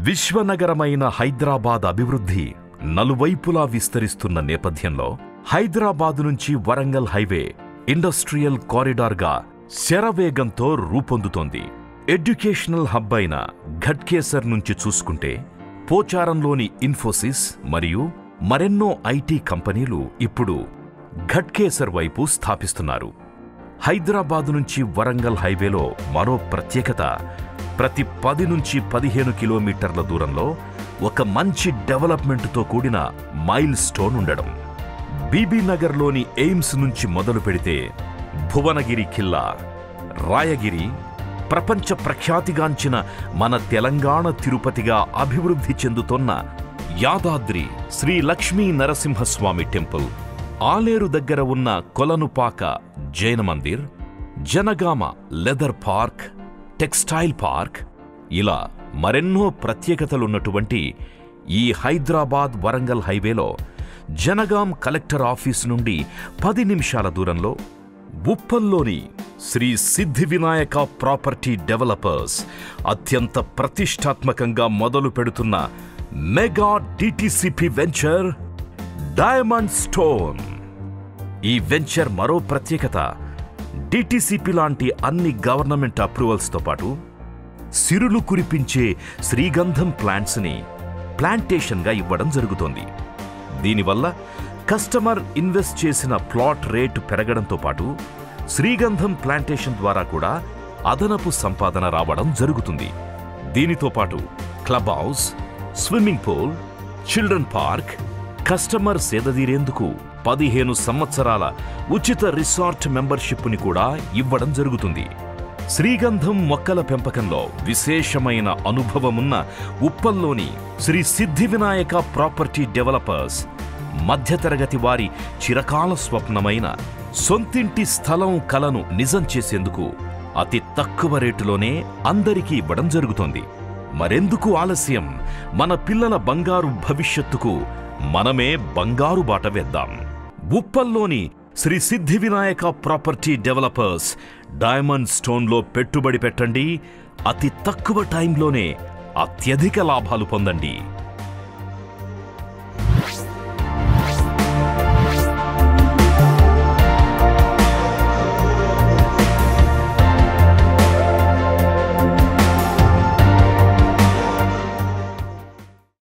విశ్వనగరమైన హైదరాబాద్ అభివృద్ధి నలువైపులా విస్తరిస్తున్న నేపథ్యంలో హైదరాబాద్ నుంచి వరంగల్ హైవే ఇండస్ట్రియల్ కారిడార్గా శరవేగంతో రూపొందుతోంది. ఎడ్యుకేషనల్ హబ్ అయిన ఘట్కేసర్ నుంచి చూసుకుంటే పోచారంలోని ఇన్ఫోసిస్ మరియు మరెన్నో ఐటీ కంపెనీలు ఇప్పుడు ఘట్కేసర్ వైపు స్థాపిస్తున్నారు. హైదరాబాద్ నుంచి వరంగల్ హైవేలో మరో ప్రత్యేకత ప్రతి 10 నుంచి 15 కిలోమీటర్ల దూరంలో ఒక మంచి డెవలప్మెంట్తో కూడిన మైల్ స్టోన్ ఉండడం. బీబీనగర్లోని ఎయిమ్స్ నుంచి మొదలు పెడితే భువనగిరి ఖిల్లా, రాయగిరి, ప్రపంచ ప్రఖ్యాతిగాంచిన మన తెలంగాణ తిరుపతిగా అభివృద్ధి చెందుతోన్న యాదాద్రి శ్రీ లక్ష్మీ నరసింహస్వామి టెంపుల్, ఆలేరు దగ్గర ఉన్న Kolanupaka Jain Mandir, Janagama leather park, textile park, ఇలా మరెన్నో ప్రత్యేకతలున్నటువంటి ఈ హైదరాబాద్ వరంగల్ హైవేలో జనగాం కలెక్టర్ ఆఫీస్ నుండి 10 నిమిషాల దూరంలో ఉప్పల్లోని శ్రీ సిద్ధి వినాయక ప్రాపర్టీ డెవలపర్స్ అత్యంత ప్రతిష్టాత్మకంగా మొదలు పెడుతున్న mega DTCP venture diamond stone. ఈ వెంచర్ మరో ప్రత్యేకత డిటిసిపి లాంటి అన్ని గవర్నమెంట్ అప్రూవల్స్తో పాటు సిరులు కురిపించే శ్రీగంధం ప్లాంట్స్ని ప్లాంటేషన్గా ఇవ్వడం జరుగుతోంది. దీనివల్ల కస్టమర్ ఇన్వెస్ట్ చేసిన ప్లాట్ రేటు పెరగడంతో పాటు శ్రీగంధం ప్లాంటేషన్ ద్వారా కూడా అదనపు సంపాదన రావడం జరుగుతుంది. దీనితో పాటు club house, swimming pool, children park, customer సేదదీరేందుకు 15 సంవత్సరాల ఉచిత రిసార్ట్ మెంబర్షిప్ని కూడా ఇవ్వడం జరుగుతుంది. శ్రీగంధం మొక్కల పెంపకంలో విశేషమైన అనుభవమున్న ఉప్పల్లోని శ్రీ సిద్ధి వినాయక ప్రాపర్టీ డెవలపర్స్ మధ్యతరగతి వారి చిరకాల స్వప్నమైన సొంతింటి స్థలం కలను నిజం చేసేందుకు అతి తక్కువ రేటులోనే అందరికీ ఇవ్వడం జరుగుతోంది. మరెందుకు ఆలస్యం? మన పిల్లల బంగారు భవిష్యత్తుకు మనమే బంగారు బాట వేద్దాం. ఉప్పల్లోని శ్రీ సిద్ధి వినాయక ప్రాపర్టీ డెవలపర్స్ డైమండ్ స్టోన్లో పెట్టుబడి పెట్టండి. అతి తక్కువ టైంలోనే అత్యధిక లాభాలు పొందండి.